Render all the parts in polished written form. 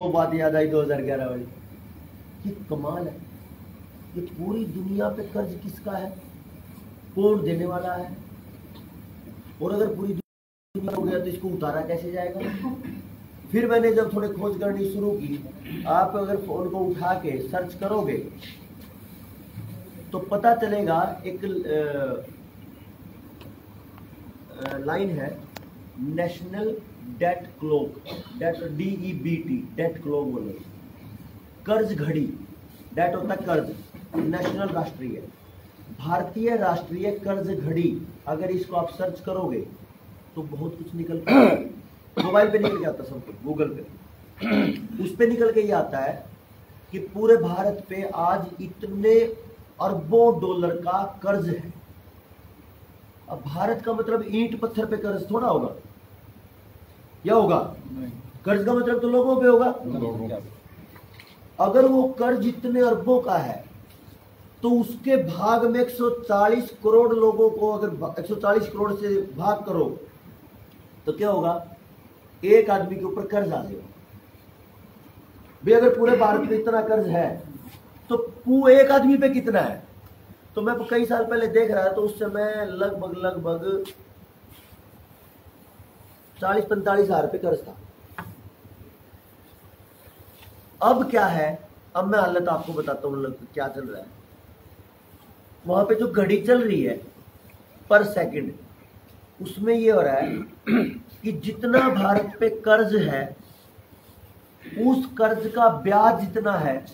वो बात याद आई 2011 वाली। ये कमाल है, ये पूरी दुनिया पे कर्ज किसका है, कौन देने वाला है, और अगर पूरी दुनिया हो गया तो इसको उतारा कैसे जाएगा। फिर मैंने जब थोड़े खोज करनी शुरू की, आप अगर फोन को उठा के सर्च करोगे तो पता चलेगा, एक लाइन है, national debt clock, debt DEBT, debt clock बोलो, कर्ज घड़ी। डेट होता है कर्ज, नेशनल राष्ट्रीय, भारतीय राष्ट्रीय कर्ज घड़ी। अगर इसको आप सर्च करोगे तो बहुत कुछ निकल के मोबाइल पे निकल के आता, सब कुछ गूगल पे, उस पे निकल के ये आता है कि पूरे भारत पे आज इतने अरबों डॉलर का कर्ज है। अब भारत का मतलब ईंट पत्थर पे कर्ज थोड़ा होगा, क्या होगा? कर्ज का मतलब तो लोगों पे होगा। अगर वो कर्ज इतने अरबों का है तो उसके भाग में 140 करोड़ लोगों को, अगर 140 करोड़ से भाग करो तो क्या होगा? एक आदमी के ऊपर कर्ज आ जाएगा भाई। अगर पूरे भारत में इतना कर्ज है तो एक आदमी पे कितना है? तो मैं कई साल पहले देख रहा था, तो उस समय लगभग 40-45 हजार पे कर्ज था। अब क्या है, अब मैं हालत आपको बताता हूँ क्या चल रहा है। वहां पे जो घड़ी चल रही है पर सेकंड, उसमें ये हो रहा है कि जितना भारत पे कर्ज है उस कर्ज का ब्याज जितना है,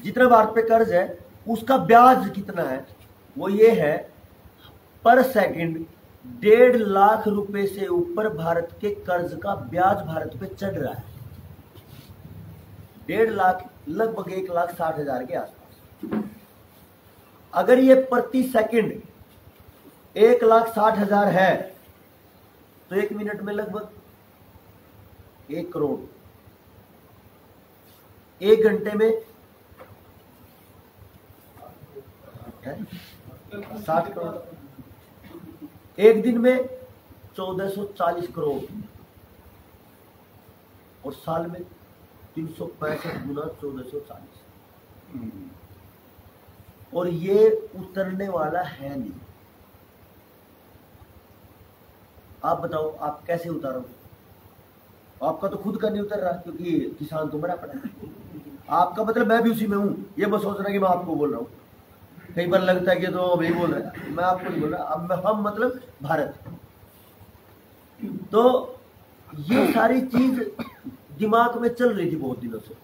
जितना भारत पे कर्ज है उसका ब्याज कितना है, वो ये है, पर सेकंड 1.5 लाख रुपए से ऊपर भारत के कर्ज का ब्याज भारत पे चढ़ रहा है। 1.5 लाख, लगभग 1,60,000 के आसपास। अगर ये प्रति सेकंड 1,60,000 है तो 1 मिनट में लगभग 1 करोड़, 1 घंटे में 60 करोड़, एक दिन में 1440 करोड़, और साल में 365 गुना 1440। और ये उतरने वाला है नहीं। आप बताओ, आप कैसे उतारोगे? आपका तो खुद का नहीं उतर रहा, क्योंकि किसान तो मरा पड़ा है। आपका मतलब मैं भी उसी में हूं, ये बस सोच रहा कि मैं आपको बोल रहा हूं। कई बार लगता है कि तो अभी बोल रहा है, मैं आपको नहीं बोल रहा। अब हम मतलब भारत। तो ये सारी चीज दिमाग में चल रही थी बहुत दिनों से,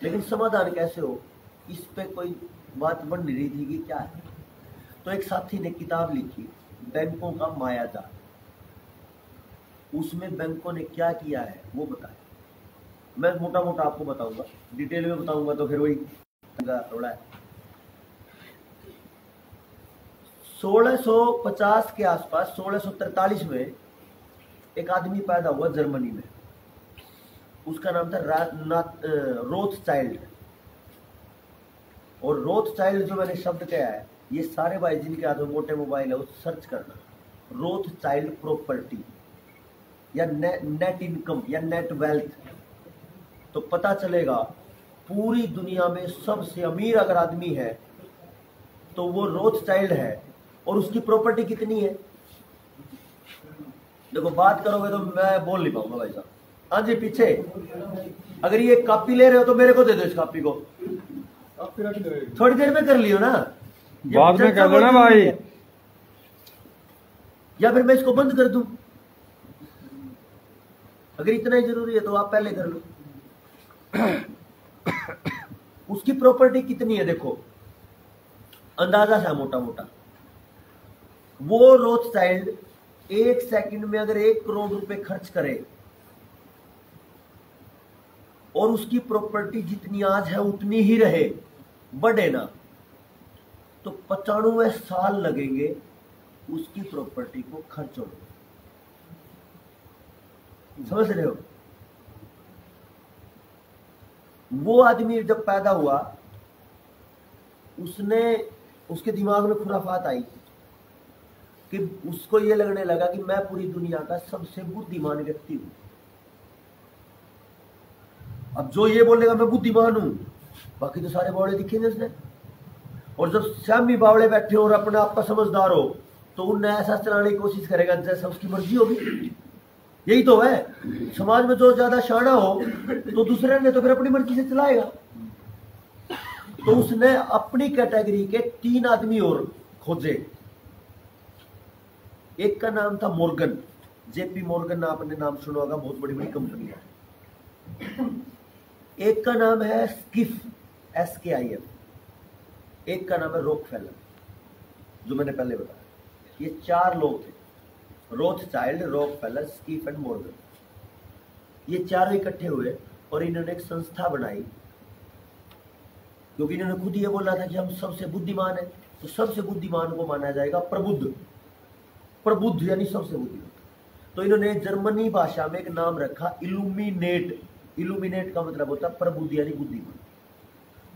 लेकिन समाधान कैसे हो, इस पे कोई बात बन नहीं रही थी कि क्या है। तो एक साथी ने किताब लिखी, बैंकों का मायाजाल। उसमें बैंकों ने क्या किया है वो बताया। मैं मोटा मोटा आपको बताऊंगा, डिटेल में बताऊंगा तो फिर वही थोड़ा है। 1650 के आसपास, 1643 में एक आदमी पैदा हुआ जर्मनी में। उसका नाम था रोथचाइल्ड। और रोथचाइल्ड जो मैंने शब्द कहा है, ये सारे भाई जिनके हाथ में मोटे मोबाइल है वो सर्च करना, रोथचाइल्ड प्रॉपर्टी या नेट इनकम या नेट वेल्थ, तो पता चलेगा पूरी दुनिया में सबसे अमीर अगर आदमी है तो वो रोथचाइल्ड है। और उसकी प्रॉपर्टी कितनी है? देखो, बात करोगे तो मैं बोल नहीं पाऊंगा भाई साहब। हाँ जी, पीछे। अगर ये कॉपी ले रहे हो तो मेरे को दे दो इस कॉपी को, थोड़ी देर में कर लियो ना, बाद में कर लेना भाई, या फिर मैं इसको बंद कर दूं। अगर इतना ही जरूरी है तो आप पहले कर लो। उसकी प्रॉपर्टी कितनी है देखो, अंदाजा सा मोटा मोटा। वो रोथचाइल्ड 1 सेकंड में अगर 1 करोड़ रुपए खर्च करे और उसकी प्रॉपर्टी जितनी आज है उतनी ही रहे, बढ़े ना, तो 95 साल लगेंगे उसकी प्रॉपर्टी को खर्च होने। समझ रहे हो? वो आदमी जब पैदा हुआ, उसके दिमाग में खुराफात आई कि उसको ये लगने लगा कि मैं पूरी दुनिया का सबसे बुद्धिमान व्यक्ति हूं। अब जो ये बोलेगा मैं बुद्धिमान हूं, बाकी तो सारे बावड़े दिखेंगे उसने। और जब श्यामी बावड़े बैठे हो और अपने आप का समझदार हो, तो उन्हें ऐसा चलाने की कोशिश करेगा जैसा उसकी मर्जी होगी। यही तो है, समाज में जो ज्यादा शाना हो तो दूसरे ने तो फिर अपनी मर्जी से चलाएगा। तो उसने अपनी कैटेगरी के 3 आदमी और खोजे। एक का नाम था मॉर्गन, जेपी मॉर्गन, आपने नाम सुना होगा, बहुत बड़ी बड़ी कंपनी है। एक का नाम है स्किफ, SKIF। एक का नाम है रॉकफेलर, जो मैंने पहले बताया। ये 4 लोग थे, रोथचाइल्ड, रॉकफेलर, स्किफ एंड मॉर्गन। ये चारों इकट्ठे हुए और इन्होंने एक संस्था बनाई, क्योंकि इन्होंने खुद ये बोला था कि हम सबसे बुद्धिमान है। तो सबसे बुद्धिमान को माना जाएगा प्रबुद्ध, प्रबुद्ध यानी सबसे बुद्धिमान। तो इन्होंने जर्मनी भाषा में एक नाम रखा इल्यूमिनेट। इल्यूमिनेट का मतलब होता है प्रबुद्ध यानी बुद्धिमान,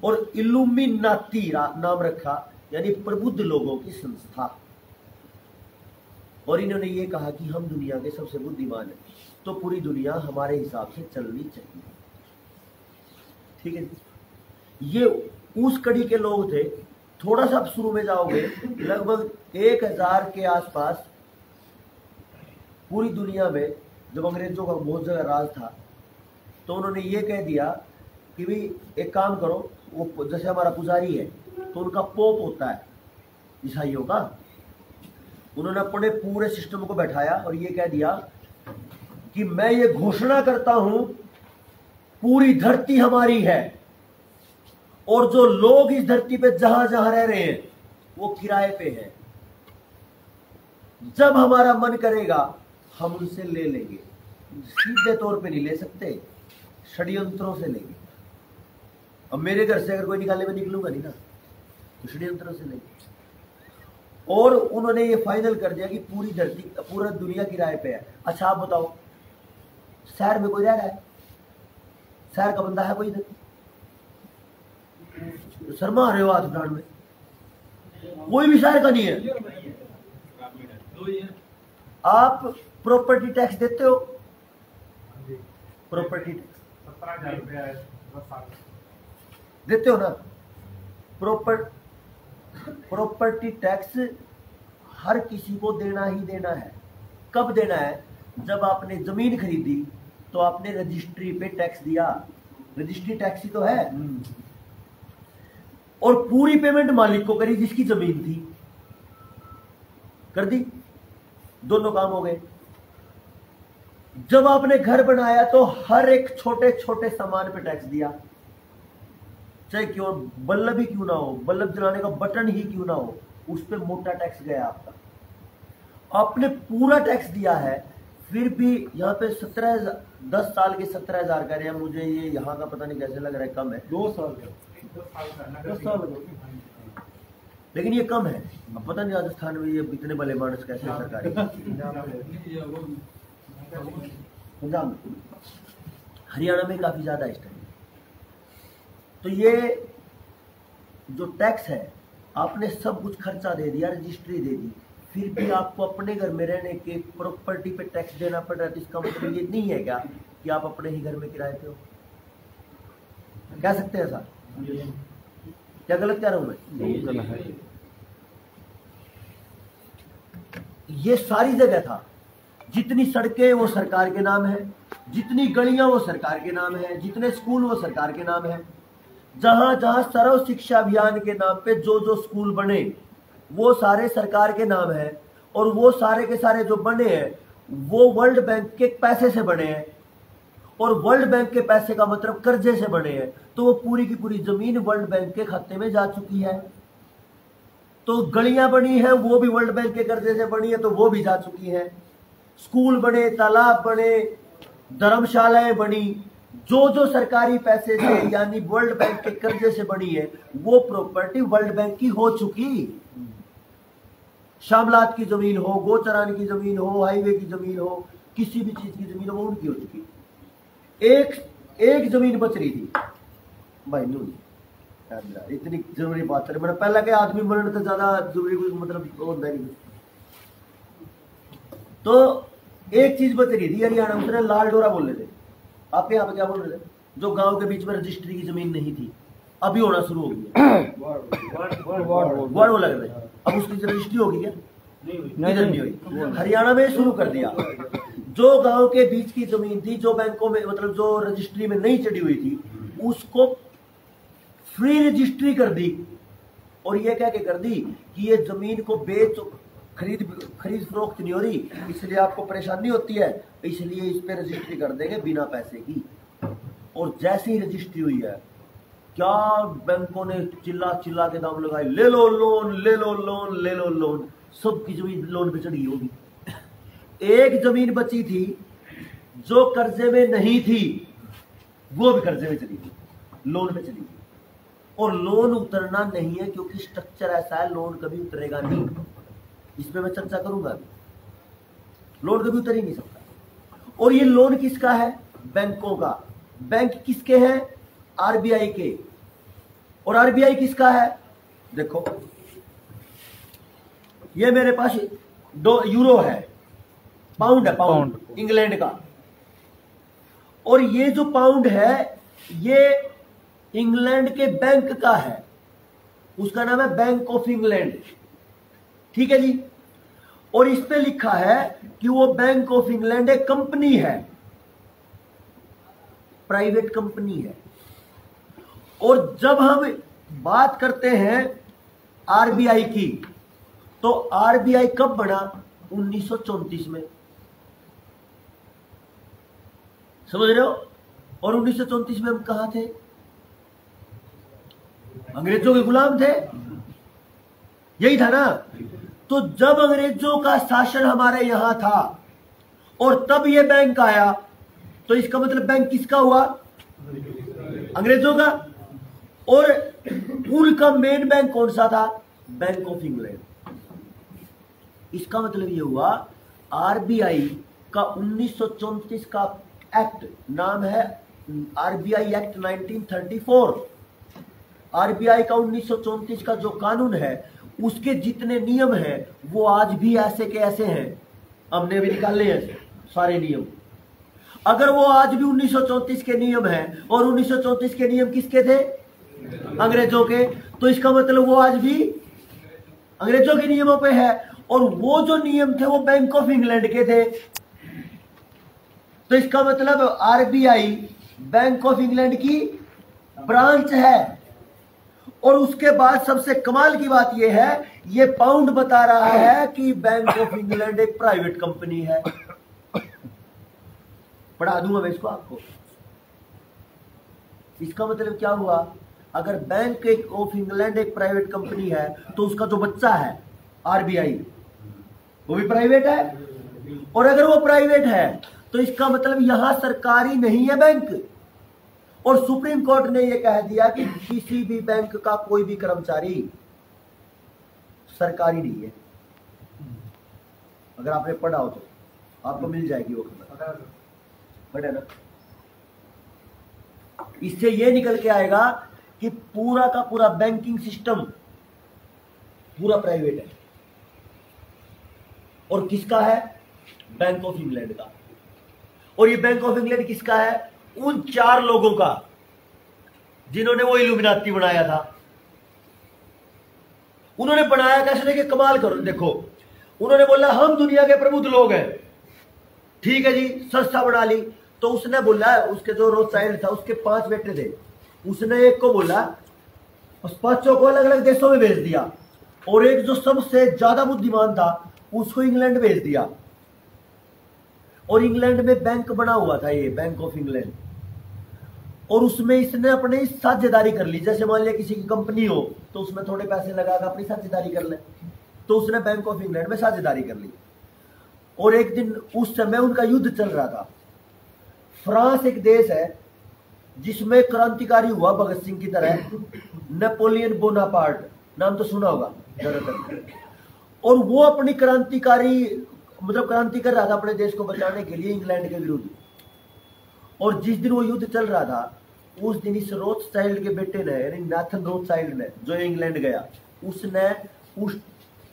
और इल्यूमिनाती नाम रखा यानी प्रबुद्ध लोगों की संस्था। और इन्होंने ये कहा कि हम दुनिया के सबसे बुद्धिमान हैं, तो पूरी दुनिया हमारे हिसाब से चलनी चाहिए। ठीक है, ये उस कड़ी के लोग थे। थोड़ा सा शुरू में जाओगे, लगभग 1000 के आसपास पूरी दुनिया में जब अंग्रेजों का बहुत जगह राज था, तो उन्होंने ये कह दिया कि भाई एक काम करो, वो जैसे हमारा पुजारी है तो उनका पोप होता है ईसाइयों का। उन्होंने अपने पूरे सिस्टम को बैठाया और ये कह दिया कि मैं ये घोषणा करता हूं पूरी धरती हमारी है, और जो लोग इस धरती पे जहां जहां रह रहे हैं वो किराए पे हैं। जब हमारा मन करेगा हम उनसे ले लेंगे। सीधे तौर पे नहीं ले सकते, षड्यंत्रों से लेंगे। अब मेरे घर से अगर कोई निकाले, मैं निकलूंगा नहीं ना, तो षड्यंत्रों से लेंगे। और उन्होंने ये फाइनल कर दिया कि पूरी धरती, पूरा दुनिया किराए पे है। अच्छा आप बताओ, शहर में कोई रह रहा है? शहर का बंदा है कोई इधर? शर्मा रहे हो हाथ उठाने में? कोई भी शहर का नहीं है। आप प्रॉपर्टी टैक्स देते हो? प्रॉपर्टी टैक्स देते हो ना? प्रॉपर्टी टैक्स हर किसी को देना ही देना है। कब देना है? जब आपने जमीन खरीदी तो आपने रजिस्ट्री पे टैक्स दिया, रजिस्ट्री टैक्स ही तो है। और पूरी पेमेंट मालिक को करी जिसकी जमीन थी, कर दी, दोनों काम हो गए। जब आपने घर बनाया तो हर एक छोटे छोटे सामान पे टैक्स दिया, चाहे क्यों बल्ब ही क्यों ना हो, बल्ब जलाने का बटन ही क्यों ना हो, उस पर मोटा टैक्स गया आपका। आपने पूरा टैक्स दिया है, फिर भी यहाँ पे 10 साल के 17,000 कह रहे हैं। मुझे ये यहाँ का पता नहीं कैसे लग रहा है, कम है। 2 साल का 10 साल, लेकिन ये कम है। अब पता नहीं राजस्थान में ये इतने भले मानस कैसे सरकारी। पंजाब, हरियाणा में काफी ज्यादा इस टाइम। तो ये जो टैक्स है, आपने सब कुछ खर्चा दे दिया, रजिस्ट्री दे दी, फिर भी आपको अपने घर में रहने के प्रॉपर्टी पे टैक्स देना पड़ रहा है। तो इसका मतलब ये नहीं है क्या कि आप अपने ही घर में किराए पे हो? कह सकते हैं सर? क्या गलत कह रहा हूं मैं? ये सारी जगह था। जितनी सड़कें वो सरकार के नाम है, जितनी गलियां वो सरकार के नाम है, जितने स्कूल वो सरकार के नाम है। जहां जहां सर्व शिक्षा अभियान के नाम पे जो जो स्कूल बने वो सारे सरकार के नाम है, और वो सारे के सारे जो बने हैं वो वर्ल्ड बैंक के पैसे से बने हैं, और वर्ल्ड बैंक के पैसे का मतलब कर्जे से बने हैं। तो वो पूरी की पूरी जमीन वर्ल्ड बैंक के खाते में जा चुकी है। तो गलियां बनी है वो भी वर्ल्ड बैंक के कर्जे से बनी है, तो वो भी जा चुकी है। स्कूल बने, तालाब बने, धर्मशालाएं बनी, जो जो सरकारी पैसे से यानी वर्ल्ड बैंक के कर्जे से बनी है वो प्रॉपर्टी वर्ल्ड बैंक की हो चुकी। शामलात की जमीन हो, गोचरान की जमीन हो, हाईवे की जमीन हो, किसी भी चीज की जमीन हो, वो उनकी हो चुकी। एक जमीन बच रही थी भाई, इतनी जरूरी बात है। मैंने पहला क्या, आदमी मरण तो ज्यादा जरूरी मतलब होता नहीं। तो एक चीज बच रही थी हरियाणा में, उसने लाल डोरा बोल रहे थे। आप यहाँ पे क्या बोल रहे थे? जो गांव के बीच में रजिस्ट्री की जमीन नहीं थी, अभी होना शुरू हो गया। वर्ड लग रहे, अब उसकी रजिस्ट्री होगी क्या? नहीं हुई। हरियाणा में शुरू कर दिया। जो गांव के बीच की जमीन थी, जो बैंकों में मतलब जो रजिस्ट्री में नहीं चढ़ी हुई थी, उसको फ्री रजिस्ट्री कर दी। और ये क्या कर दी कि ये जमीन को बेच खरीद फरोख्त नहीं हो रही, इसलिए आपको परेशानी होती है, इसलिए इस पे रजिस्ट्री कर देंगे बिना पैसे की। और जैसे ही रजिस्ट्री हुई है, क्या बैंकों ने चिल्ला चिल्ला के दाम लगाए, ले लो लोन, ले लो लोन, ले लो लोन। सबकी जमीन लोन पे चढ़ी होगी। एक जमीन बची थी जो कर्जे में नहीं थी, वो भी कर्जे में चली गई, लोन पे चली गई। और लोन उतरना नहीं है, क्योंकि स्ट्रक्चर ऐसा है, लोन कभी उतरेगा नहीं। इसमें मैं चर्चा करूंगा अभी। लोन कभी उतर ही नहीं सकता। और ये लोन किसका है? बैंकों का। बैंक किसके हैं? आरबीआई के। और आरबीआई किसका है? देखो, ये मेरे पास 2 यूरो है, पाउंड है, पाउंड इंग्लैंड का। और ये जो पाउंड है, ये इंग्लैंड के बैंक का है, उसका नाम है बैंक ऑफ इंग्लैंड। ठीक है जी। और इस पे लिखा है कि वो बैंक ऑफ इंग्लैंड एक कंपनी है, प्राइवेट कंपनी है। और जब हम बात करते हैं आरबीआई की, तो आरबीआई कब बना? 1934 में। समझ रहे हो? और 1934 में हम कहां थे? अंग्रेजों के गुलाम थे, यही था ना। तो जब अंग्रेजों का शासन हमारे यहां था और तब ये बैंक आया, तो इसका मतलब बैंक किसका हुआ? अंग्रेजों का। और उनका मेन बैंक कौन सा था? Bank of England. इसका मतलब ये हुआ आरबीआई का 1934 का एक्ट, नाम है आरबीआई एक्ट 1934। आरबीआई का 1934 का जो कानून है, उसके जितने नियम हैं वो आज भी ऐसे के ऐसे हैं। हमने भी निकाले हैं सारे नियम। अगर वो आज भी 1934 के नियम हैं, और 1934 के नियम किसके थे? अंग्रेजों के। तो इसका मतलब वो आज भी अंग्रेजों के नियमों पे है। और वो जो नियम थे वो बैंक ऑफ इंग्लैंड के थे। तो इसका मतलब आरबीआई बैंक ऑफ इंग्लैंड की ब्रांच है। और उसके बाद सबसे कमाल की बात यह है, ये पाउंड बता रहा है कि बैंक ऑफ इंग्लैंड एक प्राइवेट कंपनी है। पढ़ा दूंगा मैं इसको आपको। इसका मतलब क्या हुआ? अगर बैंक ऑफ इंग्लैंड एक प्राइवेट कंपनी है, तो उसका जो बच्चा है आरबीआई, वो भी प्राइवेट है। और अगर वो प्राइवेट है, तो इसका मतलब यहां सरकारी नहीं है बैंक। और सुप्रीम कोर्ट ने यह कह दिया कि किसी भी बैंक का कोई भी कर्मचारी सरकारी नहीं है। अगर आपने पढ़ा हो तो आपको मिल जाएगी वो खबर, पढ़े ना। इससे यह निकल के आएगा कि पूरा का पूरा बैंकिंग सिस्टम पूरा प्राइवेट है। और किसका है? बैंक ऑफ इंग्लैंड का। और ये बैंक ऑफ इंग्लैंड किसका है? उन 4 लोगों का जिन्होंने वो इल्यूमिनाती बनाया था। उन्होंने बनाया कैसे? देखिए, कमाल करो। देखो, उन्होंने बोला हम दुनिया के प्रबुद्ध लोग हैं। ठीक है जी, संस्था बना ली। तो उसने बोला, उसके जो रोथशाइल्ड था, उसके 5 बेटे थे। उसने एक को बोला, उस 5 को अलग अलग देशों में भेज दिया। और एक जो सबसे ज्यादा बुद्धिमान था, उसको इंग्लैंड भेज दिया। और इंग्लैंड में बैंक बना हुआ था, ये बैंक ऑफ इंग्लैंड। और उसमें इसने अपनी साझेदारी कर ली। जैसे मान लिया किसी की कंपनी हो, तो उसमें थोड़े पैसे लगाकर अपनी साझेदारी कर ले। तो उसने बैंक ऑफ इंग्लैंड में साझेदारी कर ली। और एक दिन उस समय उनका युद्ध चल रहा था। फ्रांस एक देश है जिसमें क्रांतिकारी हुआ भगत सिंह की तरह, नेपोलियन बोनापार्ट, नाम तो सुना होगा ज्यादातर। और वो अपनी क्रांति कर रहा था अपने देश को बचाने के लिए इंग्लैंड के विरुद्ध। और जिस दिन वो युद्ध चल रहा था, उस दिन इस रोथशाइल्ड के बेटे ने, यानी नाथन रोथशाइल्ड ने, जो इंग्लैंड गया, उसने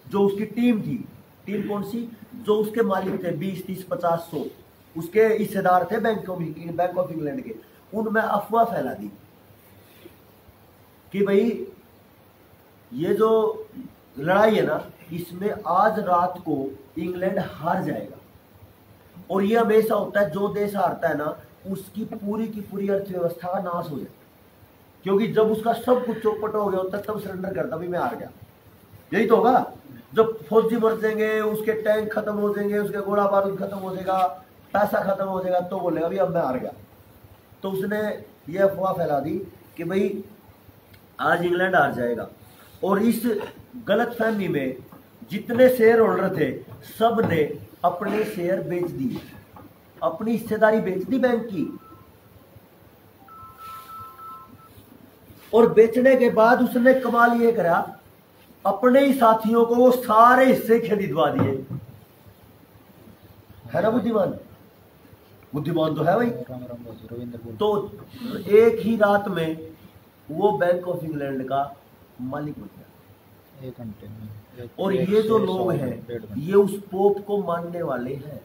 जो उसकी टीम थी, टीम कौन सी? जो उसके मालिक थे 20, 30, 50, 100 उसके हिस्सेदार थे बैंक ऑफ इंग्लैंड के। उनमें अफवाह फैला दी कि भाई ये जो लड़ाई है ना, इसमें आज रात को इंग्लैंड हार जाएगा। और ये हमेशा होता है, जो देश हारता है ना उसकी पूरी की पूरी अर्थव्यवस्था का नाश हो जाता है, क्योंकि जब उसका सब कुछ चौपट हो गया होता है तब सरेंडर करता भी मैं हार गया। यही तो होगा, जब फौजी मर जाएंगे, उसके टैंक खत्म हो जाएंगे, उसके गोला बारूद खत्म हो जाएगा, पैसा खत्म हो जाएगा, तो बोलेगा भाई अब मैं हार गया। तो उसने ये अफवाह फैला दी कि भाई आज इंग्लैंड हार जाएगा। और इस गलत फहमी में जितने शेयर होल्डर थे सब ने अपने शेयर बेच दिए, अपनी हिस्सेदारी बेच दी बैंक की। और बेचने के बाद उसने कमाल ये करा, अपने ही साथियों को वो सारे हिस्से खरीदवा दिए। है ना बुद्धिमान? बुद्धिमान तो है भाई। तो एक ही रात में वो बैंक ऑफ इंग्लैंड का मालिक बन गया, 1 घंटे में। और ये जो लोग हैं ये उस पोप को मानने वाले हैं।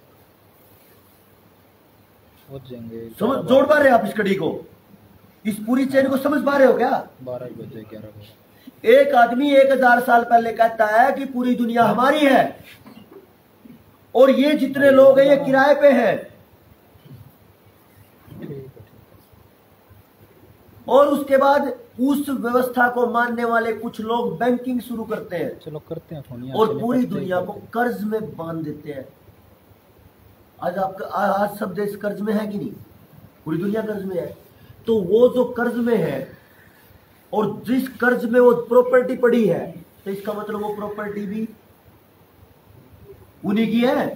समझ जोड़ पा रहे हैं आप इस कड़ी को? इस पूरी चेन को समझ पा रहे हो क्या? 12 बजे 11 बजे एक आदमी 1000 साल पहले कहता है कि पूरी दुनिया हमारी है और ये जितने लोग हैं ये किराए पे हैं। और उसके बाद उस व्यवस्था को मानने वाले कुछ लोग बैंकिंग शुरू करते हैं, चलो करते हैं फोन और पूरी दुनिया को कर्ज में बांध देते हैं। आज सब देश कर्ज में है कि नहीं? पूरी दुनिया कर्ज में है। तो वो जो कर्ज में है और जिस कर्ज में वो प्रॉपर्टी पड़ी है, तो इसका मतलब वो प्रॉपर्टी भी उन्हीं की है।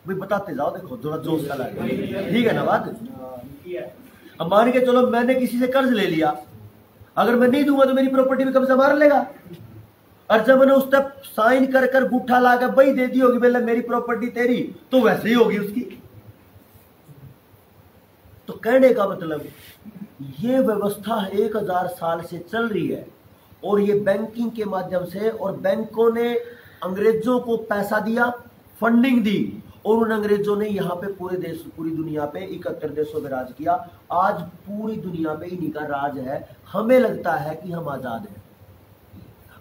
भाई बताते जाओ, देखो थोड़ा जोश का लगे, ठीक है ना बात? अब मान के चलो मैंने किसी से कर्ज ले लिया, अगर मैं नहीं दूंगा तो मेरी प्रॉपर्टी में कब्जा मार लेगा। और जब मैंने उस तक साइन कर कर गुठा ला कर बही दे दी होगी बोले मेरी प्रॉपर्टी तेरी, तो वैसे ही होगी उसकी। तो कहने का मतलब ये व्यवस्था 1000 साल से चल रही है और ये बैंकिंग के माध्यम से, और बैंकों ने अंग्रेजों को पैसा दिया, फंडिंग दी, और उन अंग्रेजों ने यहाँ पे पूरे देश, पूरी दुनिया पे 71 देशों में राज किया। आज पूरी दुनिया पे इन्हीं का राज है। हमें लगता है कि हम आजाद हैं।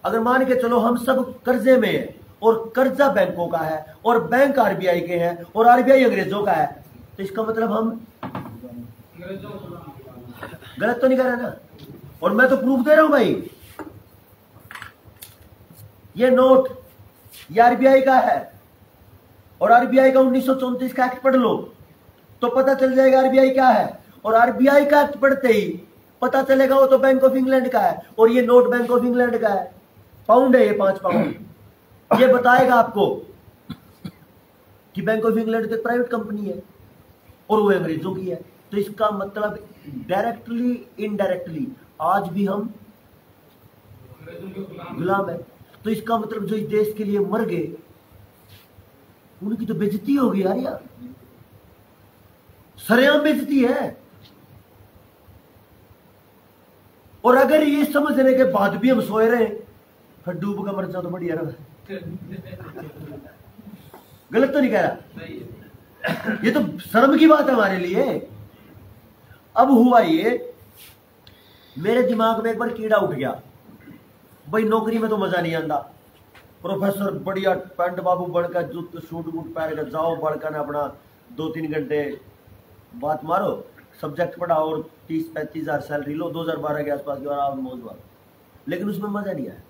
अगर मान के चलो हम सब कर्जे में हैं और कर्जा बैंकों का है और बैंक आरबीआई के हैं और आरबीआई अंग्रेजों का है, तो इसका मतलब हम गलत तो नहीं कर रहे ना? और मैं तो प्रूफ दे रहा हूं भाई, ये नोट ये आरबीआई का है और आरबीआई का 1934 का एक्ट पढ़ लो तो पता चल जाएगा आरबीआई क्या है। और आरबीआई का एक्ट पढ़ते ही पता चलेगा वो तो बैंक ऑफ इंग्लैंड का है, और ये नोट बैंक ऑफ इंग्लैंड का है। पाउंड है ये 5 पाउंड। ये बताएगा आपको कि बैंक ऑफ इंग्लैंड तो प्राइवेट कंपनी है और वो अंग्रेजों की है। तो इसका मतलब डायरेक्टली इनडायरेक्टली आज भी हम गुलाम है। तो इसका मतलब जो इस देश के लिए मर गए उनकी तो बेइज्जती होगी यार, सरेआम बेइज्जती है। और अगर ये समझने के बाद भी हम सोए रहे फिर डूब का मर जाओ तो बढ़िया रहा। गलत तो नहीं कह रहा, ये तो शर्म की बात है हमारे लिए। अब हुआ ये, मेरे दिमाग में एक बार कीड़ा उठ गया, भाई नौकरी में तो मजा नहीं आता। प्रोफेसर बढ़िया पैंट बाबू बढ़कर जूत सूट बूट पहन कर जाओ, बढ़कर अपना 2-3 घंटे बात मारो, सब्जेक्ट पढ़ाओ और 30-35 हज़ार सैलरी लो, 2012 के आसपास की और आप मौज मारो। लेकिन उसमें मजा नहीं आया।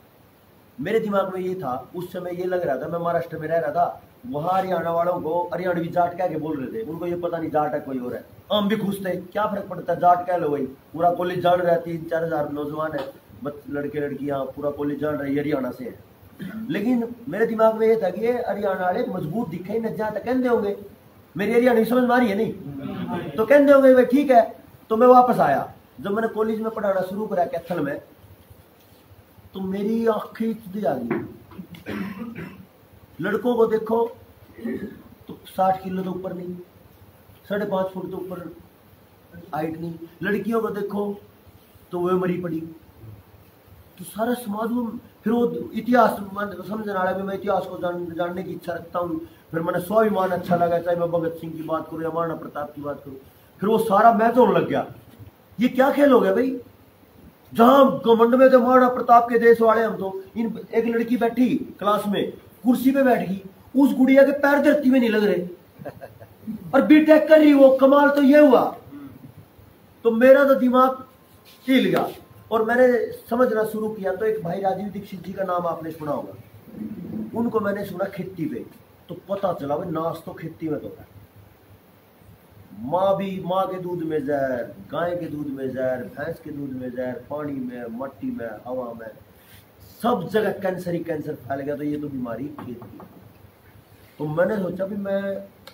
मेरे दिमाग में ये था, उस समय ये लग रहा था, मैं महाराष्ट्र में रह रहा था, वहां हरियाणा वालों को हरियाणवी जाट कह के बोल रहे थे। उनको ये पता नहीं जाट है कोई और है, हम भी खुश थे, क्या फर्क पड़ता है जाट कह लो भाई। पूरा कॉलेज जान रहा है, 3-4 हज़ार नौजवान है, लड़के लड़कियां, पूरा कॉलेज जान रहे हरियाणा से है। लेकिन मेरे दिमाग में ये था कि ये हरियाणा वाले मजबूत दिखे न जहां तक कहते होंगे, मेरी हरियाणा समझ मारी है नहीं तो कहते होंगे भाई ठीक है। तो मैं वापस आया, जब मैंने कॉलेज में पढ़ाना शुरू करा कैथल में, तो मेरी आंखें सीधी आ गई। लड़कों को देखो तो 60 किलो तो ऊपर नहीं, 5.5 फुट तो ऊपर हाइट नहीं। लड़कियों को देखो तो वह मरी पड़ी। तो सारा समाज वो फिर वो इतिहास समझने वाला भी, मैं इतिहास को जानने की इच्छा रखता हूँ। फिर मैंने स्वाभिमान अच्छा लगा, चाहे मैं भगत सिंह की बात करूँ या महाराणा प्रताप की बात करूँ। फिर वो सारा मैच होने लग गया। ये क्या खेल हो गया भाई, जहां घमंड में थे महाराणा प्रताप के देश वाले हम, तो इन एक लड़की बैठी क्लास में, कुर्सी पे बैठ गई, उस गुड़िया के पैर धरती में नहीं लग रहे और बीटेक कर रही वो। कमाल तो ये हुआ, तो मेरा तो दिमाग हिल गया और मैंने समझना शुरू किया। तो एक भाई राजीव दीक्षित जी का नाम आपने सुना होगा, उनको मैंने सुना खेती पे, तो पता चला भाई नाश तो खेती में तो है। माँ के दूध में जहर, गाय के दूध में जहर, भैंस के दूध में जहर, पानी में, मट्टी में, हवा में, सब जगह कैंसर ही कैंसर फैल गया। तो ये तो बीमारी खेती की। तो मैंने सोचा भी मैं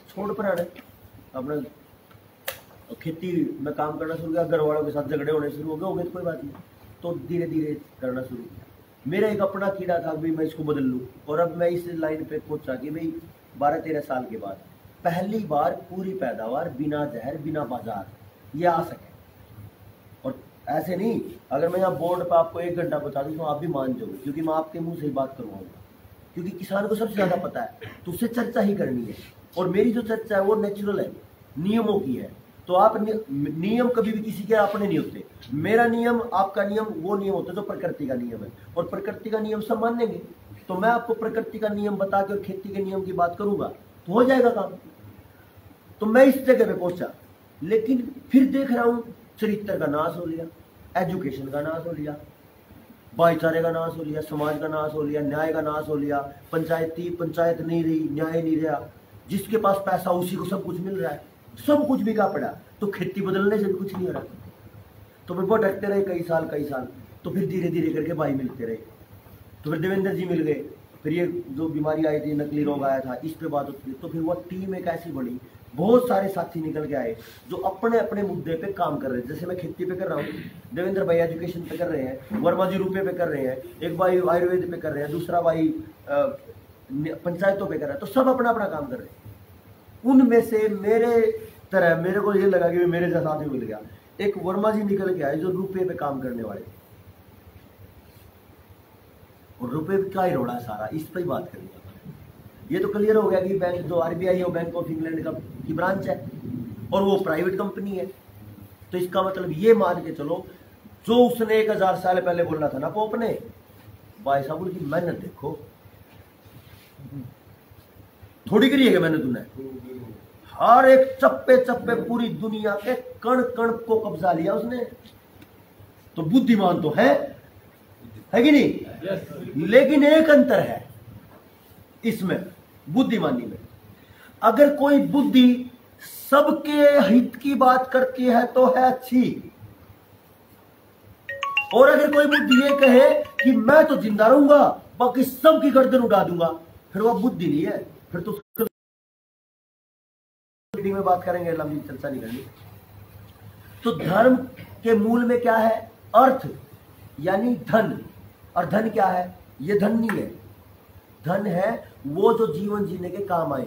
छोड़ पर आने अपना खेती में काम करना शुरू किया। घर वालों के साथ झगड़े होने शुरू हो गए तो कोई बात नहीं, तो धीरे धीरे करना शुरू किया। मेरा एक अपना कीड़ा था भाई, मैं इसको बदल लूँ। और अब मैं इस लाइन पे पहुंचा कि भाई 12-13 साल के बाद पहली बार पूरी पैदावार बिना जहर, बिना बाजार ये आ सके। और ऐसे नहीं, अगर मैं यहाँ बोर्ड पर आपको 1 घंटा बता दूँ तो आप भी मान जाओगे, क्योंकि मैं आपके मुंह से ही बात करवाऊंगा, क्योंकि किसान को सबसे ज़्यादा पता है, तो उससे चर्चा ही करनी है। और मेरी जो चर्चा है वो नेचुरल है, नियमों की है। तो आप नियम कभी भी किसी के अपने नहीं होते। मेरा नियम, आपका नियम वो नियम होता है जो प्रकृति का नियम है, और प्रकृति का नियम सब मानेंगे। तो मैं आपको प्रकृति का नियम बता के और खेती के नियम की बात करूंगा तो हो जाएगा काम। तो मैं इस जगह पे पहुंचा, लेकिन फिर देख रहा हूं चरित्र का नाश हो लिया, एजुकेशन का नाश हो लिया, भाईचारे का नाश हो लिया, समाज का नाश हो लिया, न्याय का नाश हो लिया। पंचायत नहीं रही, न्याय नहीं रहा। जिसके पास पैसा उसी को सब कुछ मिल रहा है, सब कुछ बिका पड़ा। तो खेती बदलने से भी कुछ नहीं हो रहा। तो फिर भटकते रहे कई साल। तो फिर धीरे धीरे करके भाई मिलते रहे। तो फिर देवेंद्र जी मिल गए। फिर ये जो बीमारी आई थी, नकली रोग आया था, इस पे बात होती थी। तो फिर वो टीम एक ऐसी बनी, बहुत सारे साथी निकल के आए जो अपने अपने मुद्दे पे काम कर रहे हैं। जैसे मैं खेती पे कर रहा हूँ, देवेंद्र भाई एजुकेशन पे कर रहे हैं, वर्मा जी रुपये पे कर रहे हैं, एक भाई आयुर्वेद पे कर रहे हैं, दूसरा भाई पंचायतों पे कर रहा है। तो सब अपना अपना काम कर रहे हैं। उनमें से मेरे तरह मेरे को ये लगा कि मेरे जैसा आदमी मिल गया। एक वर्मा जी निकल के आए जो रुपये पे काम करने वाले, और रुपये का ही रोड़ा सारा, इस पर ही बात करेंगे। ये तो क्लियर हो गया कि बैंक जो आरबीआई है वो बैंक ऑफ इंग्लैंड का की ब्रांच है और वो प्राइवेट कंपनी है। तो इसका मतलब ये मान के चलो, जो उसने 1000 साल पहले बोलना था ना पोप ने, भाई साहब उनकी मेहनत देखो, थोड़ी करी है मेहनत उन्हें। हर एक चप्पे चप्पे पूरी दुनिया के कण कण को कब्जा लिया उसने। तो बुद्धिमान तो है कि नहीं? yes. लेकिन एक अंतर है इसमें, बुद्धिमानी में। अगर कोई बुद्धि सबके हित की बात करती है तो है अच्छी, और अगर कोई बुद्धि ये कहे कि मैं तो जिंदा रहूंगा बाकी सबकी गर्दन उड़ा दूंगा, फिर वह बुद्धि नहीं है। फिर तो में बात करेंगे, लंबी चर्चा नहीं करनी। तो धर्म के मूल में क्या है? अर्थ यानी धन। और धन क्या है? ये धन नहीं है। धन है वो जो जीवन जीने के काम आए।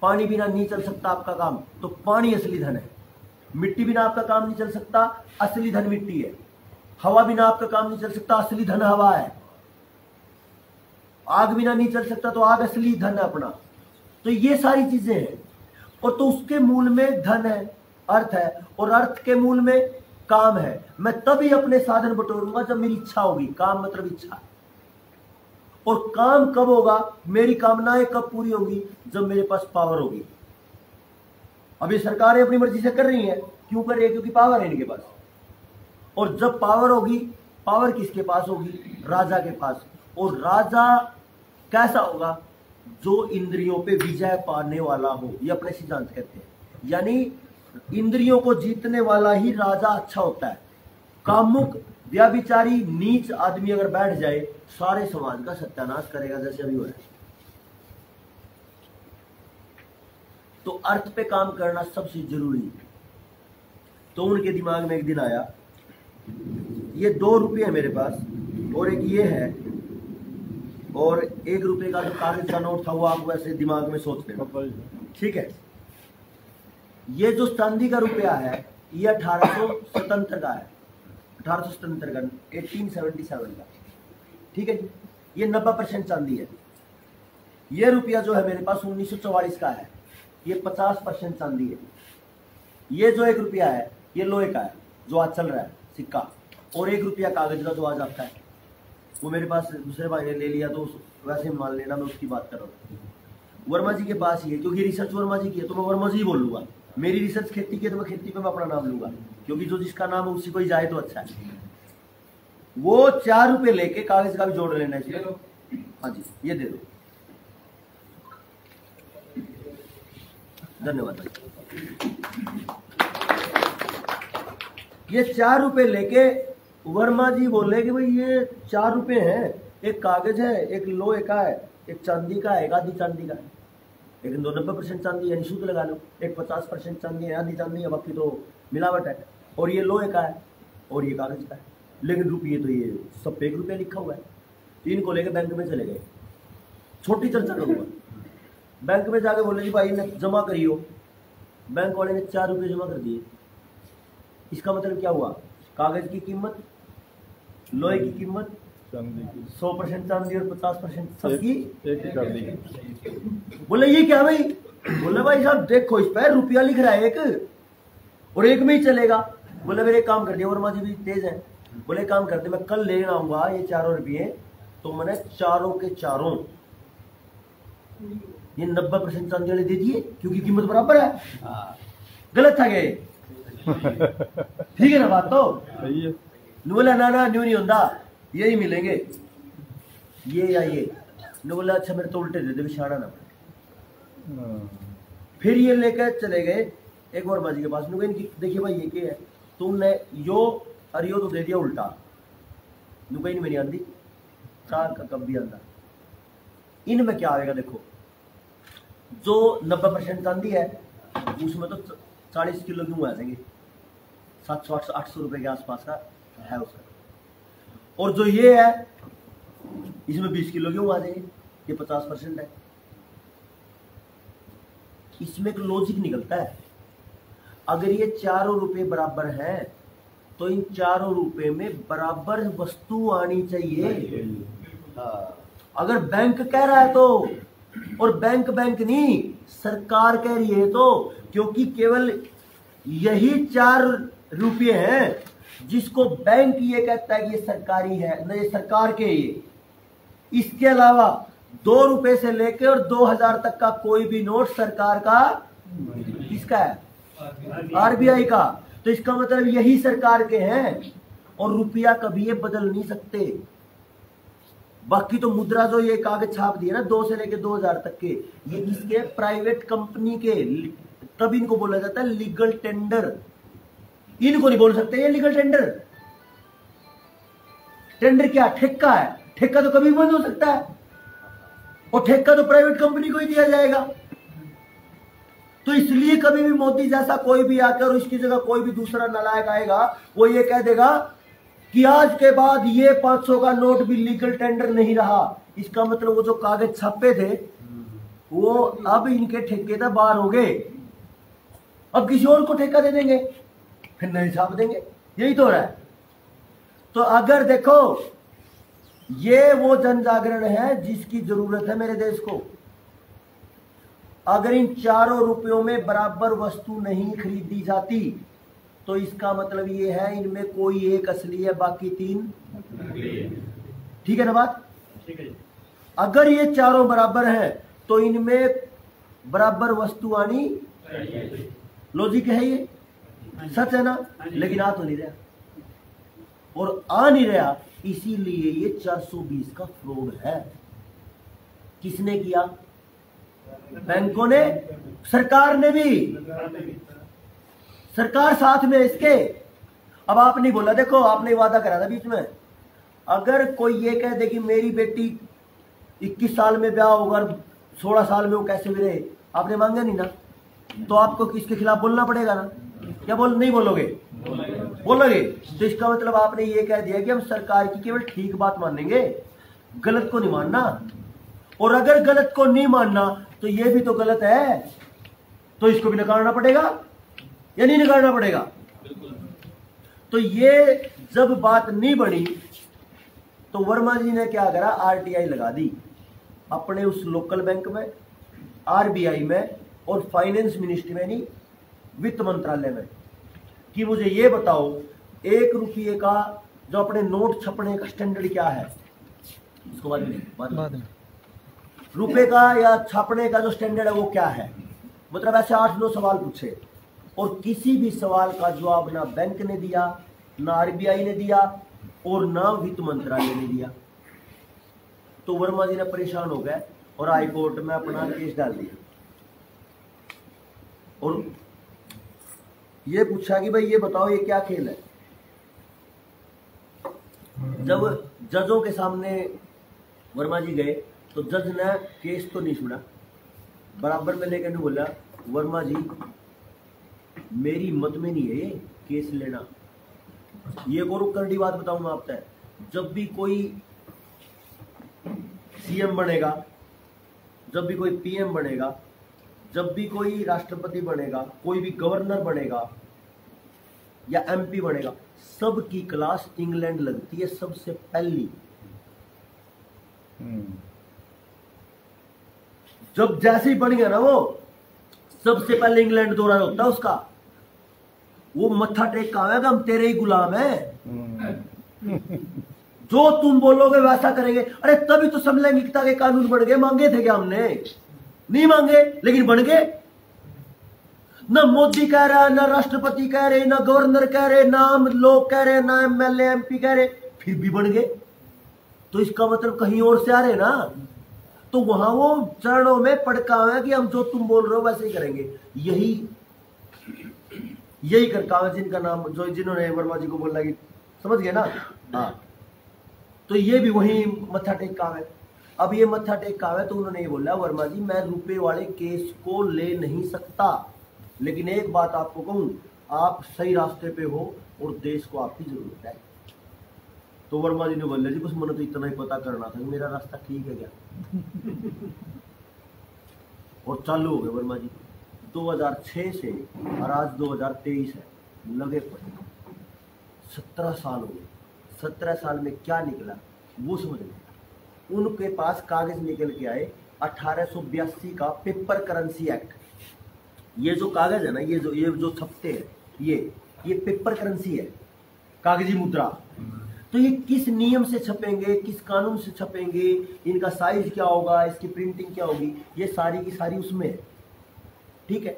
पानी बिना नहीं चल सकता आपका काम, तो पानी असली धन है। मिट्टी बिना आपका काम नहीं चल सकता, असली धन मिट्टी है। हवा बिना आपका काम नहीं चल सकता, असली धन हवा है। आग बिना नहीं चल सकता, तो आग असली धन है अपना। तो ये सारी चीजें हैं। और तो उसके मूल में धन है, अर्थ है, और अर्थ के मूल में काम है। मैं तभी अपने साधन बटोरूंगा जब मेरी इच्छा होगी। काम मतलब इच्छा। और काम कब होगा? मेरी कामनाएं कब पूरी होंगी? जब मेरे पास पावर होगी। अभी सरकारें अपनी मर्जी से कर रही हैं, क्यों कर रही है? क्योंकि पावर है इनके पास। और जब पावर होगी, पावर किसके पास होगी? राजा के पास। और राजा कैसा होगा? जो इंद्रियों पे विजय पाने वाला हो। ये अपने सिद्धांत कहते हैं। यानी इंद्रियों को जीतने वाला ही राजा अच्छा होता है। कामुक, व्याभिचारी, नीच आदमी अगर बैठ जाए, सारे समाज का सत्यानाश करेगा, जैसे अभी हुआ है। तो अर्थ पे काम करना सबसे जरूरी है। तो उनके दिमाग में एक दिन आया, ये 2 रुपये है मेरे पास, और एक ये है, और 1 रुपये का जो कागज का नोट था वो आप वैसे दिमाग में सोच लेना, ठीक है। ये जो चांदी का रुपया है ये 1877 का है, 1877 का, 1877 का, ठीक है जी। ये 90% चांदी है। ये रुपया जो है मेरे पास 1944 का है, ये 50% चांदी है। ये जो 1 रुपया है ये लोहे का है जो आज चल रहा है सिक्का, और 1 रुपया कागज का जो आज आपका है, वो मेरे पास दूसरे भाई ने ले लिया तो वैसे मान लेना, मैं उसकी बात कर रहा हूँ। वर्मा जी के पास ही है, क्योंकि रिसर्च वर्मा जी की है तो मैं वर्मा जी ही बोलूंगा। मेरी रिसर्च खेती की है तो मैं खेती पे मैं अपना नाम लूंगा, क्योंकि जो जिसका नाम है उसी को ही जाए तो अच्छा है। वो 4 रुपए लेके कागज का भी जोड़ लेना चाहिए। हाँ जी, ये दे दो, धन्यवाद भाई। ये 4 रुपए लेके वर्मा जी बोले कि भाई ये 4 रुपए हैं, एक कागज है, एक लोहे का है, एक चांदी का है, एक आधी चांदी का है, लेकिन 90% चांदी है, शुद्ध लगा लो। एक 50% चांदी है, आधी चांदी है, बाकी तो मिलावट है। और ये लोहे का है और ये कागज का है, लेकिन रुपये तो ये सब 1 रुपया लिखा हुआ है। इनको लेके बैंक में चले गए, छोटी चर्चा करूंगा। बैंक में जाके बोले जी भाई ने जमा करियो, बैंक वाले ने 4 रुपये जमा कर दिए। इसका मतलब क्या हुआ? कागज की कीमत, लोहे की कीमत, चांदी की 100% चांदी और 50% सबकी एक ही कर दी। बोले ये क्या भाई? बोले भाई साहब देखो इस पर रुपया लिख रहा है एक, और एक में ही चलेगा। बोले मेरे एक काम कर दिया, वर्मा जी भी तेज है, बोले काम करते मैं कल लेना आऊंगा ये 4 रुपये, तो मैंने चारों के चारों ये 90% चांदी वाले दे दिए, क्योंकि कीमत बराबर है। गलत था क्या? ठीक है ना बात? तो सही है। बोला ना ना न्यू नहीं होता, यही मिलेंगे, ये या ये। ने बोला अच्छा मेरे तो उल्टे दे दे, बिछाड़ा ना पड़े। फिर ये लेकर चले गए एक और बाजी के पास, देखिए भाई ये क्या है, तुमने यो और यो तो दे दिया उल्टा। कहीं नहीं मेरी आंधी चार का कब भी आंदा। इनमें क्या आएगा देखो, जो 90% चांदी है उसमें तो 40 किलो क्यों आ जाएंगे, 700-800 रुपए के आसपास का है उसका। और जो ये है इसमें 20 किलो क्यों आ जाएंगे, ये 50% है। इसमें एक लॉजिक निकलता है, अगर ये 4 रुपए बराबर हैं तो इन 4 रुपए में बराबर वस्तु आनी चाहिए। अगर बैंक कह रहा है तो, और बैंक नहीं सरकार कह रही है तो, क्योंकि केवल यही 4 रुपये हैं जिसको बैंक ये कहता है कि ये सरकारी है, न ये सरकार के। ये इसके अलावा 2 रुपए से लेके और 2000 तक का कोई भी नोट सरकार का, किसका है? आरबीआई का। तो इसका मतलब यही सरकार के हैं, और रुपया कभी ये बदल नहीं सकते। बाकी तो मुद्रा जो ये कागज छाप दिए ना 2 से लेके 2000 तक के, ये किसके? प्राइवेट कंपनी के। तब इनको बोला जाता है लीगल टेंडर। इनको नहीं बोल सकते ये लीगल टेंडर। टेंडर क्या? ठेका है। ठेका तो कभी बंद हो सकता है, और ठेका तो प्राइवेट कंपनी को ही दिया जाएगा। तो इसलिए कभी भी मोदी जैसा कोई भी आकर उसकी जगह कोई भी दूसरा नालायक आएगा, वो ये कह देगा कि आज के बाद ये 500 का नोट भी लीगल टेंडर नहीं रहा। इसका मतलब वो जो कागज छापे थे वो अब इनके ठेके से बाहर हो गए, अब किसी और को ठेका दे देंगे, फिर नहीं छाप देंगे। यही तो हो रहा है। तो अगर देखो ये वो जन जागरण है जिसकी जरूरत है मेरे देश को। अगर इन 4 रुपयों में बराबर वस्तु नहीं खरीदी जाती तो इसका मतलब ये है इनमें कोई एक असली है, बाकी 3 ठीक है ना बात? ठीक है। अगर ये 4 बराबर हैं तो इनमें बराबर वस्तु आनी, लॉजिक है ये, सच है ना? लेकिन आ तो नहीं रहा, और आ नहीं रहा, इसीलिए ये 420 का फ्रॉड है। किसने किया? बैंकों ने, सरकार ने भी, सरकार साथ में इसके। अब आपने बोला, देखो आपने वादा करा था बीच में, अगर कोई ये कह दे कि मेरी बेटी 21 साल में ब्याह होगा, 16 साल में वो कैसे भी रहे, आपने मांगा नहीं ना, तो आपको किसके खिलाफ बोलना पड़ेगा ना? क्या नहीं बोलोगे? बोलोगे। तो इसका मतलब आपने ये कह दिया कि हम सरकार की केवल ठीक बात मानेंगे, गलत को नहीं मानना। और अगर गलत को नहीं मानना तो ये भी तो गलत है, तो इसको भी नकारना पड़ेगा या नहीं नकारना पड़ेगा? तो ये जब बात नहीं बनी तो वर्मा जी ने क्या करा, आरटीआई लगा दी अपने उस लोकल बैंक में, आरबीआई में और फाइनेंस मिनिस्ट्री में, नहीं वित्त मंत्रालय में, कि मुझे ये बताओ 1 रुपये का जो अपने नोट छपने का स्टैंडर्ड क्या है, इसको बाद में रुपए का या छापने का जो स्टैंडर्ड है वो क्या है। मतलब ऐसे 8-9 सवाल पूछे और किसी भी सवाल का जवाब ना बैंक ने दिया, ना आरबीआई ने दिया और ना वित्त मंत्रालय ने दिया। तो वर्मा जी ने परेशान हो गए और हाई कोर्ट में अपना केस डाल दिया और ये पूछा कि भाई ये बताओ ये क्या खेल है। जब जजों के सामने वर्मा जी गए तो जज ने केस तो नहीं सुना, बराबर में लेकर नहीं बोला वर्मा जी मेरी मत में नहीं है ये केस लेना। ये गोरु करड़ी बात बताऊंगा आपको, जब भी कोई सीएम बनेगा, जब भी कोई पीएम बनेगा, जब भी कोई राष्ट्रपति बनेगा, कोई भी गवर्नर बनेगा या एमपी बनेगा, सबकी क्लास इंग्लैंड लगती है सबसे पहली। जब जैसे ही बन गया ना वो, सबसे पहले इंग्लैंड दौरा होता है उसका। वो मत्था टेक का आएगा, हम तेरे ही गुलाम हैं, जो तुम बोलोगे वैसा करेंगे। अरे तभी तो समलैंगिकता के कानून बन गए, मांगे थे क्या हमने? नहीं मांगे, लेकिन बन गए। ना मोदी कह रहा है, ना राष्ट्रपति कह रहे, ना गवर्नर कह रहे, ना लोग कह रहे, ना एमएलए एमपी कह रहे, फिर भी बन गए। तो इसका मतलब कहीं और से आ रहे ना। तो वहां वो चरणों में पड़का है कि हम जो तुम बोल रहे हो वैसे ही करेंगे। यही करका जिनका नाम जो जिन्होंने वर्मा जी को बोला कि समझ गए ना। हाँ, तो ये भी वही मत्था टेक का है। अब ये मत्था टेक का है तो उन्होंने ये बोला वर्मा जी मैं रुपए वाले केस को ले नहीं सकता, लेकिन एक बात आपको कहूं, आप सही रास्ते पे हो और देश को आपकी जरूरत है। तो वर्मा जी ने बोला जी बस मैंने तो इतना ही पता करना था कि मेरा रास्ता ठीक है क्या। और चालू हो गए वर्मा जी 2006 से और आज 2023 है, लगे पड़े 17 साल हो गए। 17 साल में क्या निकला वो समझ नहीं। उनके पास कागज निकल के आए 1882 का पेपर करेंसी एक्ट। ये जो कागज है ना, ये जो छपते हैं, ये पेपर करेंसी है, कागजी मुद्रा। तो ये किस नियम से छपेंगे, किस कानून से छपेंगे, इनका साइज क्या होगा, इसकी प्रिंटिंग क्या होगी, ये सारी की सारी उसमें है। ठीक है।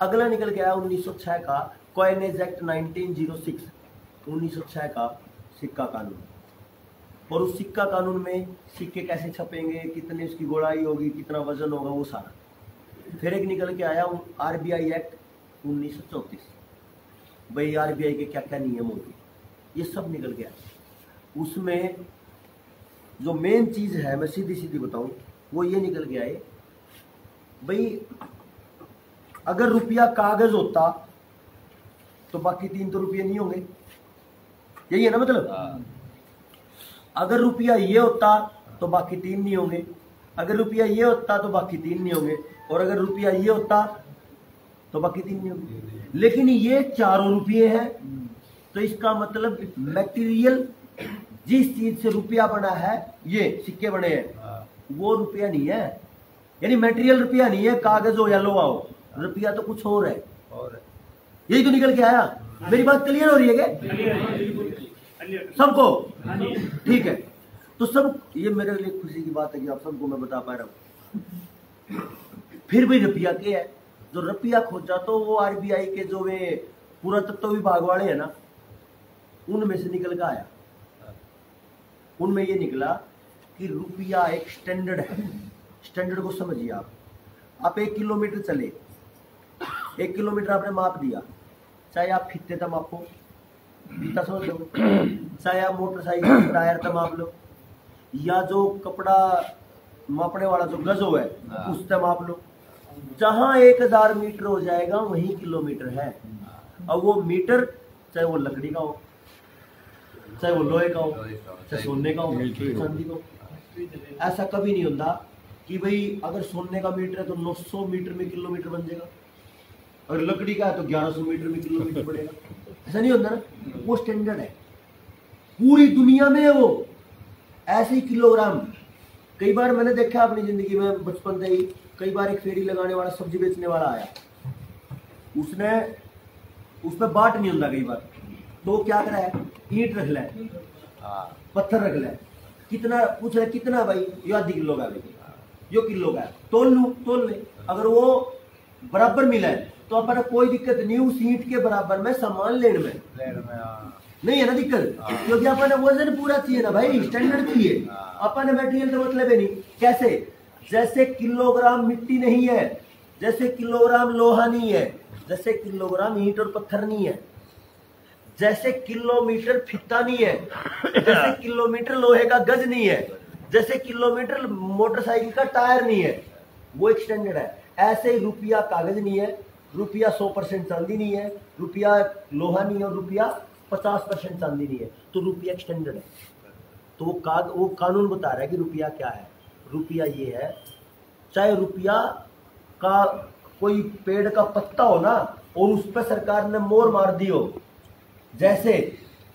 अगला निकल के आया 1906 का कॉइनेज एक्ट 1906, 1906 का सिक्का कानून। और उस सिक्का कानून में सिक्के कैसे छपेंगे, कितने उसकी गोलाई होगी, कितना वजन होगा, वो सारा। फिर एक निकल के आया आरबीआई एक्ट 1934, भाई आरबीआई के क्या क्या नियम होंगे, ये सब निकल गया। उसमें जो मेन चीज है, मैं सीधी सीधी बताऊं, वो ये निकल के आए भाई अगर रुपया कागज होता तो बाकी 3 तो रुपये नहीं होंगे, यही है ना मतलब। अगर रुपया ये होता तो बाकी 3 नहीं होंगे, अगर रुपया ये होता तो बाकी 3 नहीं होंगे, और अगर रुपया ये होता तो बाकी 3 नहीं होंगे। लेकिन ये चारों रुपये हैं, तो इसका मतलब मटेरियल जिस चीज से रुपया बना है, ये सिक्के बने हैं, वो रुपया नहीं है। यानी मटेरियल रुपया नहीं है, कागज हो या लोहा हो, रुपया तो कुछ और है। यही तो निकल के आया। मेरी बात क्लियर हो रही है क्या सबको? ठीक है। तो सब ये मेरे लिए खुशी की बात है कि आप सबको मैं बता पा रहा हूं। फिर भी रुपया क्या है, जो रुपया खोजा तो वो आरबीआई के जो वे पुरातत्व विभाग वाले हैं ना, उनमें से निकल के आया। उनमें ये निकला कि रुपया एक स्टैंडर्ड है। स्टैंडर्ड को समझिए आप 1 किलोमीटर चले, 1 किलोमीटर आपने माप दिया, चाहे आप फीते तक मापो, फीता समझ लो, चाहे आप मोटरसाइकिल टायर तक माप लो, या जो कपड़ा मापने वाला जो गजो है उससे माप लो। जहां 1000 मीटर हो जाएगा वही किलोमीटर है। अब वो मीटर चाहे वो लकड़ी का हो, चाहे वो लोहे का हो, चाहे सोने का हो, चांदी का हो। ऐसा कभी नहीं होता कि भाई अगर सोने का मीटर है तो 900 मीटर में किलोमीटर बन जाएगा, और लकड़ी का है तो 1100 मीटर में किलोमीटर बढ़ेगा। ऐसा नहीं होता ना। वो स्टैंडर्ड है, पूरी दुनिया में है वो। ऐसे ही किलोग्राम। कई बार मैंने देखा अपनी जिंदगी में, बचपन से ही कई बार एक फेरी लगाने वाला, सब्जी बेचने वाला आया, उसने उसमें बाट नहीं होता कई बार, तो क्या करा है, ईंट रख ले, पत्थर रख ले, कितना पूछ रहे, कितना भाई, ये आधी किलो का भाई, यो किलो का, तोल ले। अगर वो बराबर मिला है तो अपन कोई दिक्कत नहीं, उस ईंट के बराबर में सामान लेने में नहीं है ना दिक्कत, क्योंकि अपन वजन पूरा चाहिए ना भाई, स्टैंडर्ड चाहिए। अपन मटेरियल का मतलब है नहीं। कैसे? जैसे किलोग्राम मिट्टी नहीं है, जैसे किलोग्राम लोहा नहीं है, जैसे किलोग्राम ईंट और पत्थर नहीं है, जैसे किलोमीटर फित्ता नहीं है, जैसे किलोमीटर लोहे का गज नहीं है, जैसे किलोमीटर मोटरसाइकिल का टायर नहीं है, वो एक स्टैंडर्ड है। ऐसे ही रुपया कागज नहीं है, रुपया 100% चांदी नहीं है, रुपया लोहा नहीं है, और रुपया 50% चांदी नहीं है, तो रुपया स्टैंडर्ड है। तो वो कानून बता रहा है कि रुपया क्या है। रुपया ये है, चाहे रुपया का कोई पेड़ का पत्ता हो ना, और उस पर सरकार ने मोहर मार दी हो। जैसे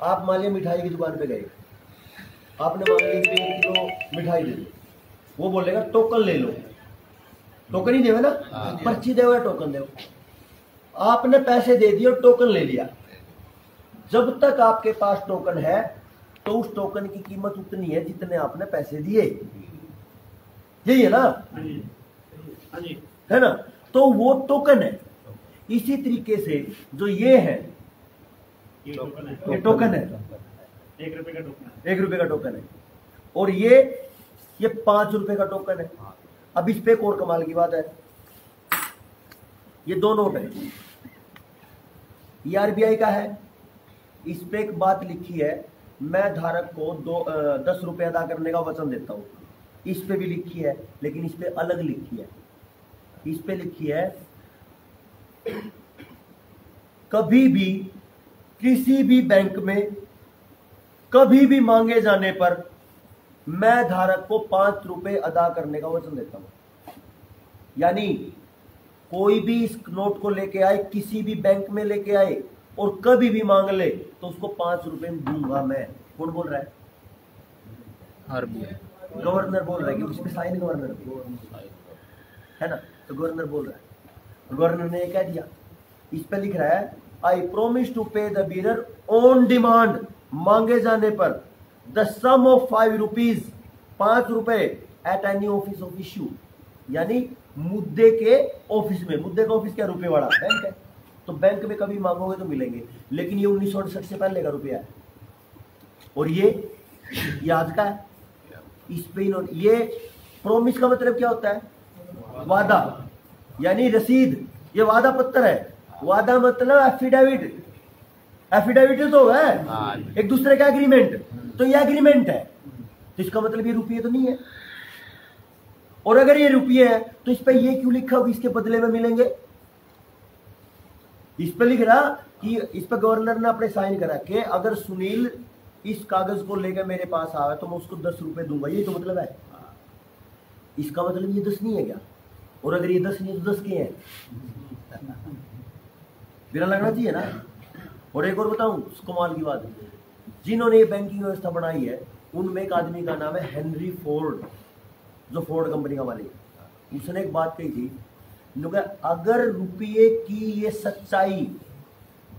आप मान लिया मिठाई की दुकान पे गए, आपने मान ली 1 किलो मिठाई दे दी, वो बोलेगा टोकन ले लो, टोकन ही देवे ना, पर्ची देव या टोकन देव। आपने पैसे दे दिए और टोकन ले लिया। जब तक आपके पास टोकन है तो उस टोकन की कीमत उतनी है जितने आपने पैसे दिए, यही है ना, है ना? तो वो टोकन है। इसी तरीके से जो ये है, ये टोकन है, 1 रुपए का टोकन, 1 रुपए का टोकन है, और ये 5 रुपए का टोकन है। अब इस पे एक और कमाल की बात है, ये 2 नोट है, ये आरबीआई का है। इस पे एक बात लिखी है, मैं धारक को 10 रुपए अदा करने का वचन देता हूं। इस पे भी लिखी है, लेकिन इस पे अलग लिखी है। इस पे लिखी है, कभी भी किसी भी बैंक में कभी भी मांगे जाने पर मैं धारक को 5 रुपए अदा करने का वचन देता हूं। यानी कोई भी इस नोट को लेके आए, किसी भी बैंक में लेके आए और कभी भी मांग ले तो उसको 5 रुपए दूंगा मैं। कौन बोल रहा है? आरबीआई गवर्नर बोल रहा है, क्योंकि इसमें साइन गवर्नर है ना, तो गवर्नर बोल रहा है। गवर्नर ने ये कह दिया, इस पे लिख रहा है, आई प्रोमिस टू पे द बीरर ऑन डिमांड, मांगे जाने पर द सम ऑफ 5 रुपीज, 5 रुपए at any office of issue, यानी मुद्दे के ऑफिस में। मुद्दे का ऑफिस क्या? रुपए वाला बैंक है, तो बैंक में कभी मांगोगे तो मिलेंगे। लेकिन ये 1968 से पहले का रुपया है, और ये आज का है। इस पे ये प्रोमिस का मतलब क्या होता है? वादा, यानी रसीद, ये वादा पत्र है। वादा मतलब एफिडेविट, एफिडेविट तो है एक दूसरे का एग्रीमेंट, तो ये एग्रीमेंट है, तो इसका मतलब ये रुपये तो नहीं है। और अगर ये रुपये है तो इस पे ये क्यों लिखा होगा इसके बदले में मिलेंगे? इस पे लिख रहा कि इस पे गवर्नर ने अपने साइन करा कि अगर सुनील इस कागज को लेकर मेरे पास आवे तो मैं उसको 10 रुपए दूंगा, ये तो मतलब है। इसका मतलब ये 10 नहीं है क्या? और अगर ये 10 नहीं है तो 10 के हैं, बिना लगना चाहिए ना। और एक और बताऊं कमाल की बात, जिन्होंने ये बैंकिंग व्यवस्था बनाई है उनमें एक आदमी का नाम है हेनरी फोर्ड, जो फोर्ड कंपनी का मालिक। उसने एक बात कही थी, अगर रुपये की ये सच्चाई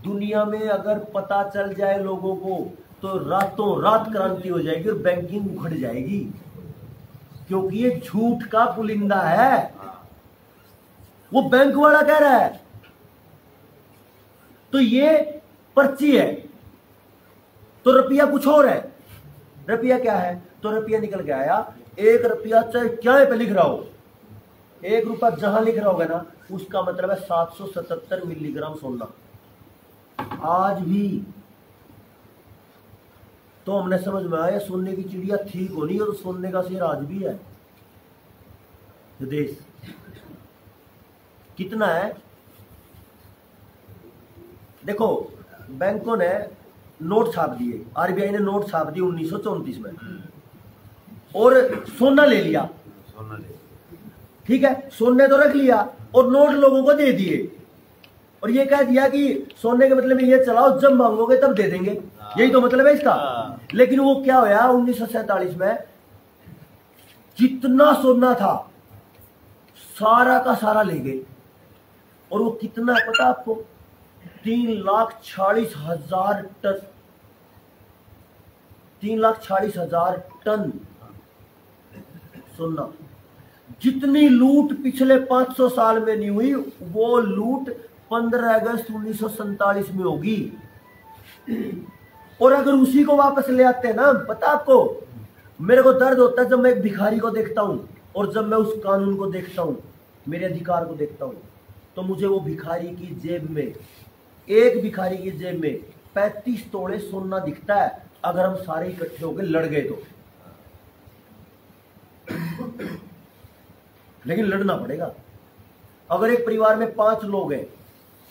दुनिया में अगर पता चल जाए लोगों को तो रातों रात क्रांति हो जाएगी और बैंकिंग उखड़ जाएगी, क्योंकि ये झूठ का पुलिंदा है। वो बैंक वाला कह रहा है, तो ये पर्ची है, तो रुपया कुछ और है। रुपया क्या है? तो रुपया निकल के आया 1 रुपया, चाहे क्या पे लिख रहा हो, 1 रुपया जहां लिख रहा होगा ना, उसका मतलब है 777 मिलीग्राम सोना। आज भी तो हमने समझ में आया सोने की चिड़िया ठीक होनी और सोने का शेर आज भी है। देश कितना है देखो, बैंकों ने नोट छाप दिए, आरबीआई ने नोट छाप दिए 1934 में, और सोना ले लिया। ठीक है, सोने तो रख लिया और नोट लोगों को दे दिए, और ये कह दिया कि सोने के मतलब ये चलाओ, जब मांगोगे तब दे देंगे। यही तो मतलब है इसका। हाँ। लेकिन वो क्या होया 1947 में, जितना सोना था सारा का सारा ले गए। और वो कितना है पता आपको? 3,40,000 टन। 3,40,000 टन सोना। जितनी लूट पिछले 500 साल में नहीं हुई, वो लूट 15 अगस्त 1947 में होगी। और अगर उसी को वापस ले आते हैं ना, पता आपको मेरे को दर्द होता है जब मैं एक भिखारी को देखता हूं और जब मैं उस कानून को देखता हूं, मेरे अधिकार को देखता हूं, तो मुझे वो भिखारी की जेब में, एक भिखारी की जेब में 35 तोड़े सोना दिखता है। अगर हम सारे इकट्ठे होकर लड़ गए तो। लेकिन लड़ना पड़ेगा। अगर एक परिवार में 5 लोग हैं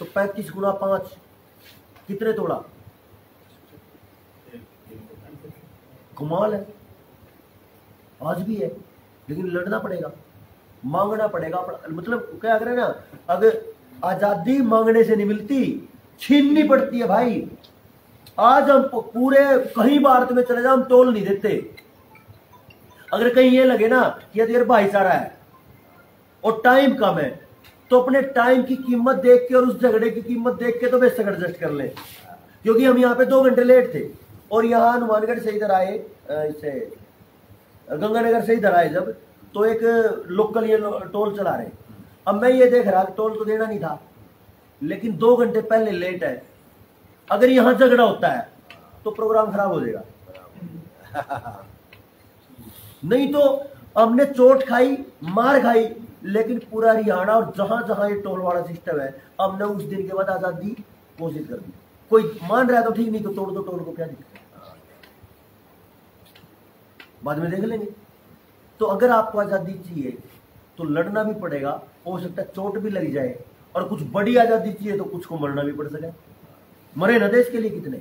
तो 35 गुना 5 कितने तोड़ा? कमाल है, आज भी है। लेकिन लड़ना पड़ेगा, मांगना पड़ेगा। मतलब क्या करें ना, अगर आजादी मांगने से नहीं मिलती, छीननी पड़ती है भाई। आज हम पूरे कहीं भारत में चले जाओ, हम तोल नहीं देते। अगर कहीं ये लगे ना कि यार भाईचारा है और टाइम कम है, तो अपने टाइम की कीमत देख के और उस झगड़े की कीमत देख के तो बेशक एडजस्ट कर ले। क्योंकि हम यहाँ पे 2 घंटे लेट थे और यहाँ हनुमानगढ़ से इधर आए, इससे गंगानगर से इधर आए जब, तो एक लोकल ये टोल चला रहे। अब मैं ये देख रहा कि टोल तो देना नहीं था, लेकिन 2 घंटे पहले लेट है। अगर यहाँ झगड़ा होता है तो प्रोग्राम खराब हो जाएगा। नहीं तो हमने चोट खाई, मार खाई, लेकिन पूरा हरियाणा और जहां जहां ये टोल वाला सिस्टम है, हमने उस दिन के बाद आजादी घोषित कर दी। कोई मान रहा है तो ठीक, नहीं तो तोड़ दो टोल को, क्या दिक्कत है, बाद में देख लेंगे। तो अगर आपको आजादी चाहिए तो लड़ना भी पड़ेगा, हो सकता है चोट भी लग जाए, और कुछ बड़ी आजादी चाहिए तो कुछ को मरना भी पड़ सके। मरे ना देश के लिए कितने,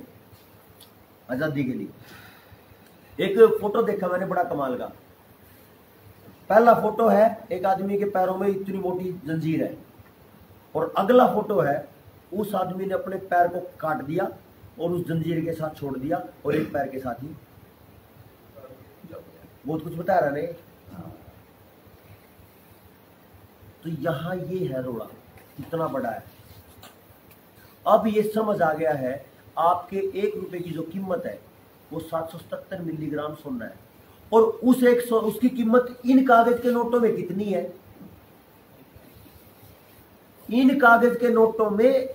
आजादी के लिए। एक फोटो देखा मैंने बड़ा कमाल का। पहला फोटो है एक आदमी के पैरों में इतनी मोटी जंजीर है, और अगला फोटो है उस आदमी ने अपने पैर को काट दिया और उस जंजीर के साथ छोड़ दिया, और एक पैर के साथ ही। बहुत कुछ बता रहा नहीं। तो यहां ये है रोड़ा, कितना बड़ा है। अब ये समझ आ गया है, आपके 1 रुपए की जो कीमत है वो 777 मिलीग्राम सोना है, और उसकी कीमत इन कागज के नोटों में कितनी है? इन कागज के नोटों में